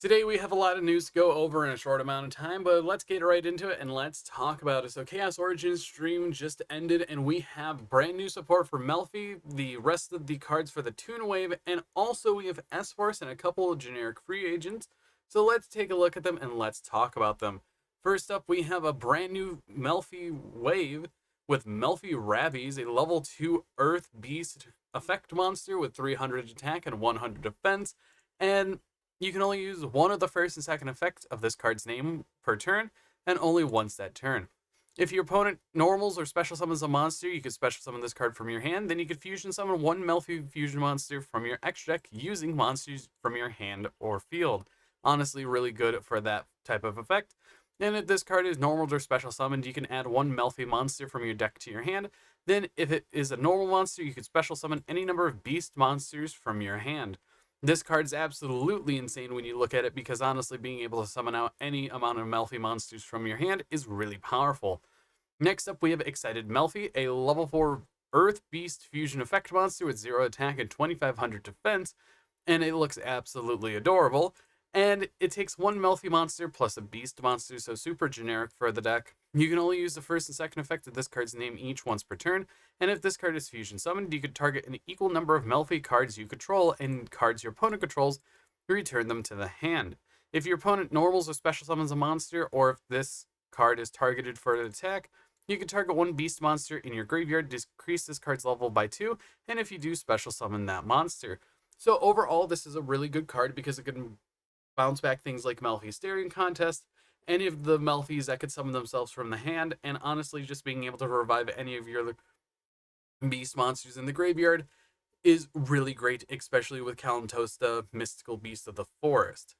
Today we have a lot of news to go over in a short amount of time, but let's get right into it and let's talk about it. So Chaos Origins stream just ended and we have brand new support for Melffy, the rest of the cards for the Toon wave, and also we have S-Force and a couple of generic free agents. So let's take a look at them and let's talk about them. First up, we have a brand new Melffy wave with Melffy Rabbies, a level 2 Earth Beast effect monster with 300 attack and 100 defense. And you can only use one of the first and second effects of this card's name per turn, and only once that turn. If your opponent normals or special summons a monster, you can special summon this card from your hand. Then you can fusion summon one Melffy fusion monster from your extra deck using monsters from your hand or field. Honestly, really good for that type of effect. And if this card is normal or special summoned, you can add one Melffy monster from your deck to your hand. Then, if it is a normal monster, you can special summon any number of beast monsters from your hand. This card's absolutely insane when you look at it because honestly, being able to summon out any amount of Melffy monsters from your hand is really powerful. Next up, we have Excited Melffy, a level 4 Earth Beast fusion effect monster with 0 attack and 2500 defense, and it looks absolutely adorable. And it takes one Melffy monster plus a beast monster, so super generic for the deck. You can only use the first and second effect of this card's name each once per turn, and if this card is fusion summoned, you could target an equal number of Melffy cards you control and cards your opponent controls, return them to the hand. If your opponent normals or special summons a monster, or if this card is targeted for an attack, you can target one beast monster in your graveyard, decrease this card's level by 2, and if you do, special summon that monster. So overall, this is a really good card because it can bounce back things like Melffy Staring Contest, any of the Melffys that could summon themselves from the hand, and honestly, just being able to revive any of your beast monsters in the graveyard is really great, especially with Kalantosta, Mystical Beast of the Forest.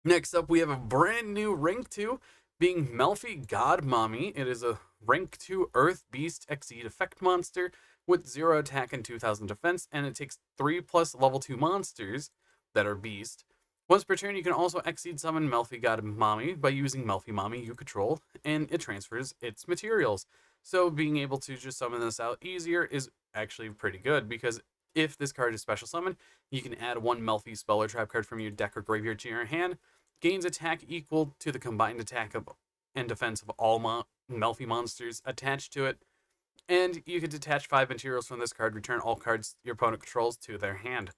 Next up, we have a brand new rank 2, being Melffy God Mommy. It is a rank 2 Earth Beast Exceed effect monster with 0 attack and 2000 defense, and it takes 3 plus level 2 monsters that are beast. Once per turn, you can also exceed summon Melffy God Mommy by using Melffy Mommy you control, and it transfers its materials. So being able to just summon this out easier is actually pretty good, because if this card is special summoned, you can add one Melffy spell or trap card from your deck or graveyard to your hand, gains attack equal to the combined attack of and defense of all Melffy monsters attached to it, and you can detach 5 materials from this card, return all cards your opponent controls to their hand.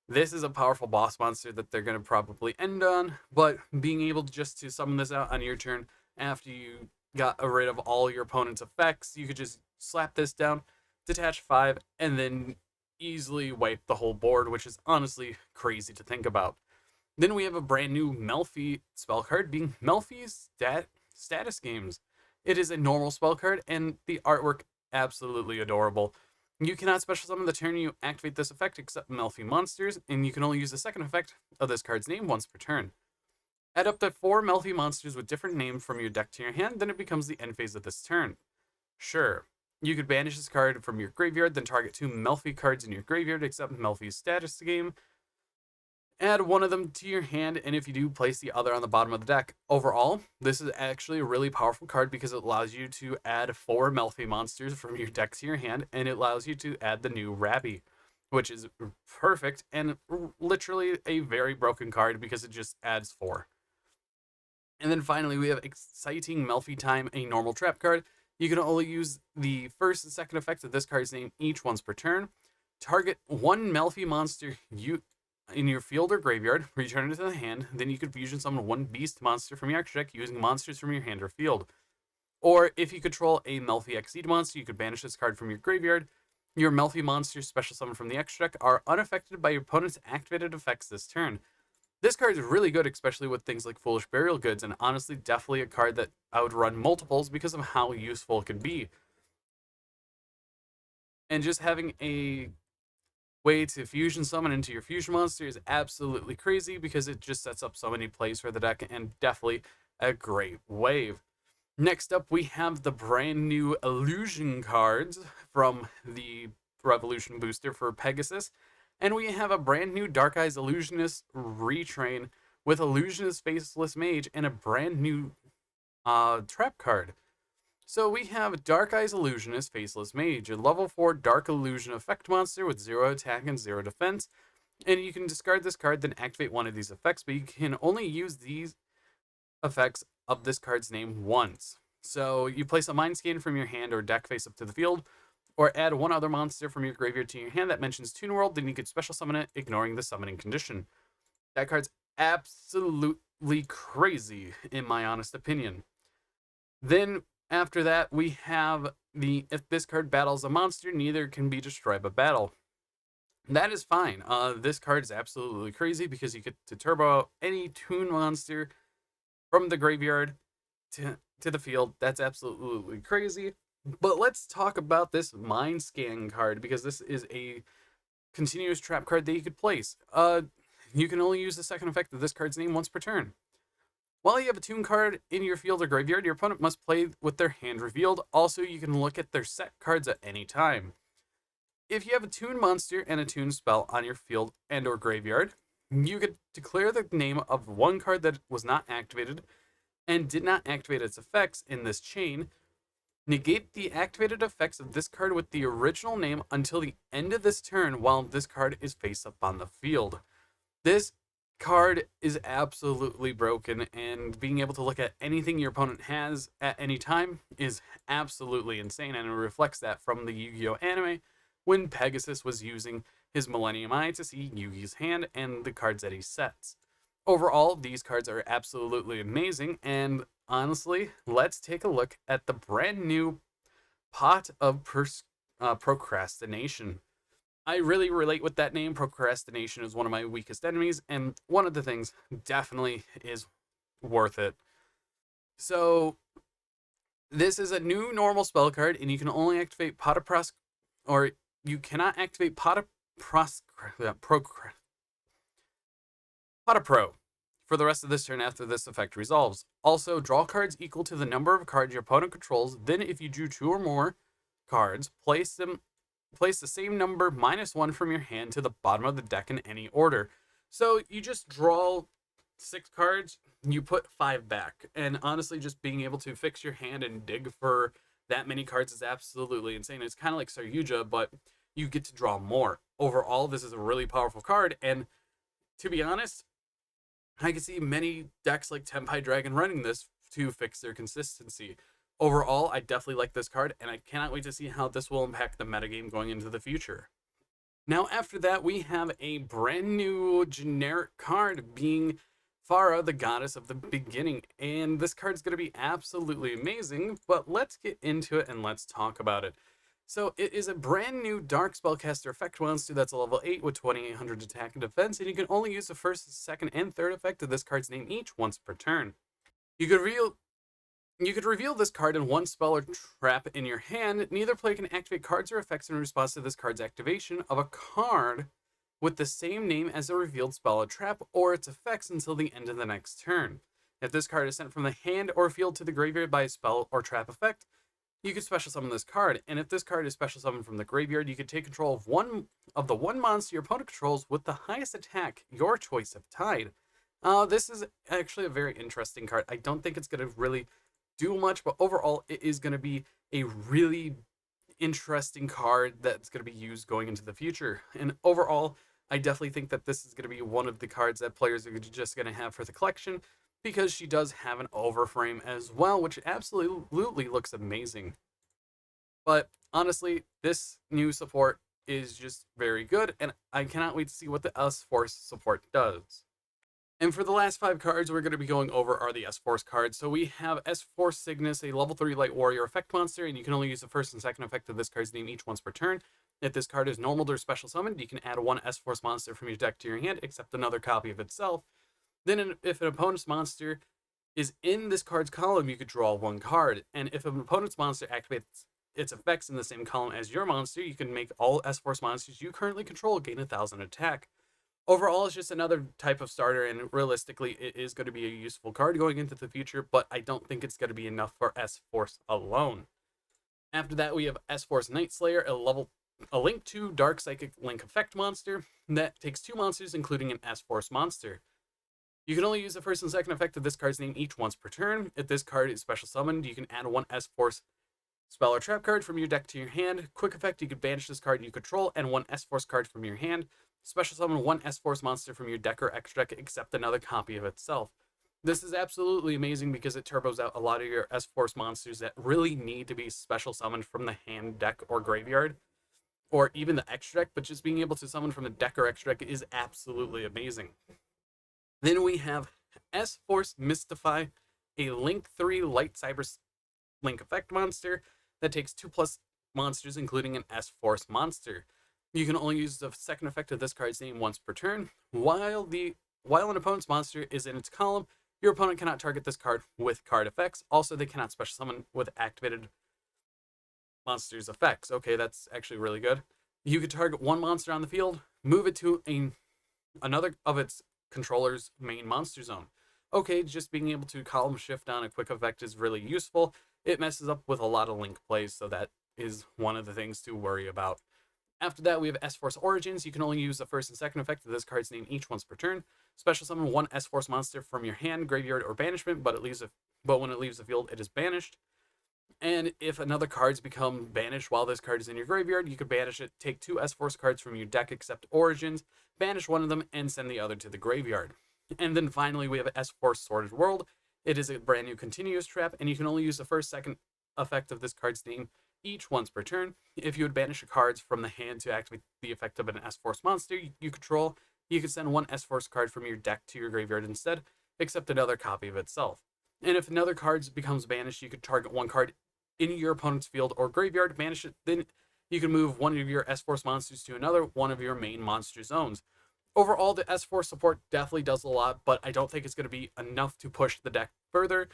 This is a powerful boss monster that they're going to probably end on, but being able just to summon this out on your turn after you got rid of all your opponent's effects, you could just slap this down, detach 5, and then easily wipe the whole board, which is honestly crazy to think about. Then we have a brand new Melffy spell card, being Melffy's Status Games. It is a normal spell card, and the artwork absolutely adorable. You cannot special summon the turn you activate this effect except Melffy monsters, and you can only use the second effect of this card's name once per turn. Add up to 4 Melffy monsters with different names from your deck to your hand, then it becomes the end phase of this turn. Sure, you could banish this card from your graveyard, then target 2 Melffy cards in your graveyard except Melffy's Status Game. Add one of them to your hand, and if you do, place the other on the bottom of the deck. Overall, this is actually a really powerful card because it allows you to add 4 Melffy monsters from your deck to your hand, and it allows you to add the new Rabby, which is perfect and literally a very broken card because it just adds 4. And then finally, we have Exciting Melffy Time, a normal trap card. You can only use the first and second effects of this card's name each once per turn. Target one Melffy monster in your field or graveyard, return it to the hand, then you could fusion summon one beast monster from your extra deck using monsters from your hand or field. Or if you control a Melffy Exceed monster, you could banish this card from your graveyard. Your Melffy monsters special summon from the extra deck are unaffected by your opponent's activated effects this turn. This card is really good, especially with things like Foolish Burial Goods, and honestly definitely a card that I would run multiples because of how useful it can be. And just having a way to fusion summon into your fusion monster is absolutely crazy because it just sets up so many plays for the deck, and definitely a great wave. Next up, we have the brand new illusion cards from the Revolution booster for Pegasus, and we have a brand new Dark Eyes Illusionist retrain with Illusionist Faceless Mage and a brand new trap card. So we have Dark Eyes Illusionist Faceless Mage, a level 4 Dark Illusion effect monster with 0 attack and 0 defense. And you can discard this card, then activate one of these effects, but you can only use these effects of this card's name once. So you place a mind scan from your hand or deck face up to the field, or add one other monster from your graveyard to your hand that mentions Toon World, then you could special summon it, ignoring the summoning condition. That card's absolutely crazy, in my honest opinion. Then, after that, we have the if this card battles a monster, neither can be destroyed by battle. That is fine. This card is absolutely crazy because you get to turbo out any Toon monster from the graveyard to the field. That's absolutely crazy. But let's talk about this Mind Scan card because this is a continuous trap card that you could place. You can only use the second effect of this card's name once per turn. While you have a Toon card in your field or graveyard, your opponent must play with their hand revealed. Also, you can look at their set cards at any time. If you have a Toon monster and a Toon spell on your field and or graveyard, you could declare the name of one card that was not activated and did not activate its effects in this chain. Negate the activated effects of this card with the original name until the end of this turn while this card is face up on the field. This card is absolutely broken, and being able to look at anything your opponent has at any time is absolutely insane, and it reflects that from the Yu-Gi-Oh anime when Pegasus was using his Millennium Eye to see Yugi's hand and the cards that he sets. Overall, these cards are absolutely amazing, and honestly, let's take a look at the brand new pot of procrastination. I really relate with that name. Procrastination is one of my weakest enemies, and one of the things definitely is worth it. So, this is a new normal spell card, and you can only activate Pot of or you cannot activate Pot of Pro for the rest of this turn after this effect resolves. Also, draw cards equal to the number of cards your opponent controls. Then, if you drew 2 or more cards, place the same number -1 from your hand to the bottom of the deck in any order. So you just draw 6 cards, you put 5 back. And honestly, just being able to fix your hand and dig for that many cards is absolutely insane. It's kind of like Saryuja, but you get to draw more. Overall, this is a really powerful card. And to be honest, I can see many decks like Tenpai Dragon running this to fix their consistency. Overall, I definitely like this card, and I cannot wait to see how this will impact the metagame going into the future. Now, after that, we have a brand new generic card being Phara, the goddess of the beginning. And this card's going to be absolutely amazing, but let's get into it and let's talk about it. So it is a brand new Dark Spellcaster effect monster that's a level 8 with 2800 attack and defense, and you can only use the first, second, and third effect of this card's name each once per turn. You could reveal this card in one spell or trap in your hand. Neither player can activate cards or effects in response to this card's activation of a card with the same name as a revealed spell or trap or its effects until the end of the next turn. If this card is sent from the hand or field to the graveyard by a spell or trap effect, you could special summon this card. And if this card is special summoned from the graveyard, you could take control of the one monster your opponent controls with the highest attack your choice of tied. This is actually a very interesting card. I don't think it's going to really do much, but overall it is going to be a really interesting card that's going to be used going into the future. And overall, I definitely think that this is going to be one of the cards that players are just going to have for the collection, because she does have an overframe as well, which absolutely looks amazing. But honestly, this new support is just very good, and I cannot wait to see what the S-Force support does. And for the last 5 cards we're going to be going over are the S-Force cards. So we have S-Force Cygnus, a level 3 Light Warrior effect monster, and you can only use the first and second effect of this card's name each once per turn. If this card is normal or special summoned, you can add 1 S-Force monster from your deck to your hand, except another copy of itself. Then if an opponent's monster is in this card's column, you could draw 1 card. And if an opponent's monster activates its effects in the same column as your monster, you can make all S-Force monsters you currently control gain 1000 attack. Overall, it's just another type of starter, and realistically, it is going to be a useful card going into the future, but I don't think it's going to be enough for S-Force alone. After that, we have S-Force Night Slayer, a Link 2 Dark Psychic Link effect monster that takes 2 monsters, including an S-Force monster. You can only use the first and second effect of this card's name each once per turn. If this card is special summoned, you can add 1 S-Force spell or trap card from your deck to your hand. Quick effect, you could banish this card you control and 1 S-Force card from your hand. special summon one S-Force monster from your deck or extra deck except another copy of itself. This is absolutely amazing because it turbos out a lot of your S-Force monsters that really need to be special summoned from the hand, deck, or graveyard, or even the extra deck, but just being able to summon from the deck or extra deck is absolutely amazing. Then we have S-Force Mystify, a Link 3 Light Cyber Link effect monster that takes 2+ monsters, including an S-Force monster. You can only use the second effect of this card's name once per turn. While an opponent's monster is in its column, your opponent cannot target this card with card effects. Also, they cannot special summon with activated monsters' effects. Okay, that's actually really good. You could target one monster on the field, move it to another of its controller's main monster zone. Okay, just being able to column shift on a quick effect is really useful. It messes up with a lot of link plays, so that is one of the things to worry about. After that, we have S-Force Origins. You can only use the first and second effect of this card's name each once per turn. Special summon one S-Force monster from your hand, graveyard, or banishment, but when it leaves the field, it is banished. And if another card's become banished while this card is in your graveyard, you could banish it, take 2 S-Force cards from your deck except Origins, banish one of them, and send the other to the graveyard. And then finally, we have S-Force Sorted World. It is a brand new continuous trap, and you can only use the first, second effect of this card's name each once per turn. If you would banish a card from the hand to activate the effect of an S-Force monster you control, you could send one S-Force card from your deck to your graveyard instead, except another copy of itself. And if another card becomes banished, you could target one card in your opponent's field or graveyard, banish it, then you can move one of your S-Force monsters to another one of your main monster zones. Overall, the S-Force support definitely does a lot, but I don't think it's going to be enough to push the deck further.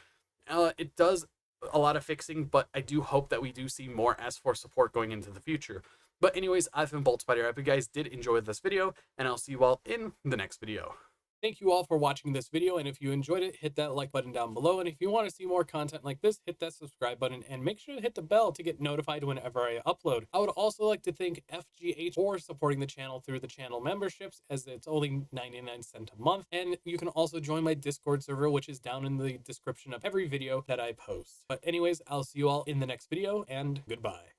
It does a lot of fixing, but I do hope that we do see more S-Force support going into the future. But anyways, I've been BoltSpider. I hope you guys did enjoy this video, and I'll see you all in the next video. Thank you all for watching this video, and if you enjoyed it, hit that like button down below, and if you want to see more content like this, hit that subscribe button, and make sure to hit the bell to get notified whenever I upload. I would also like to thank FGH for supporting the channel through the channel memberships, as it's only 99 cents a month, and you can also join my Discord server, which is down in the description of every video that I post. But anyways, I'll see you all in the next video, and goodbye.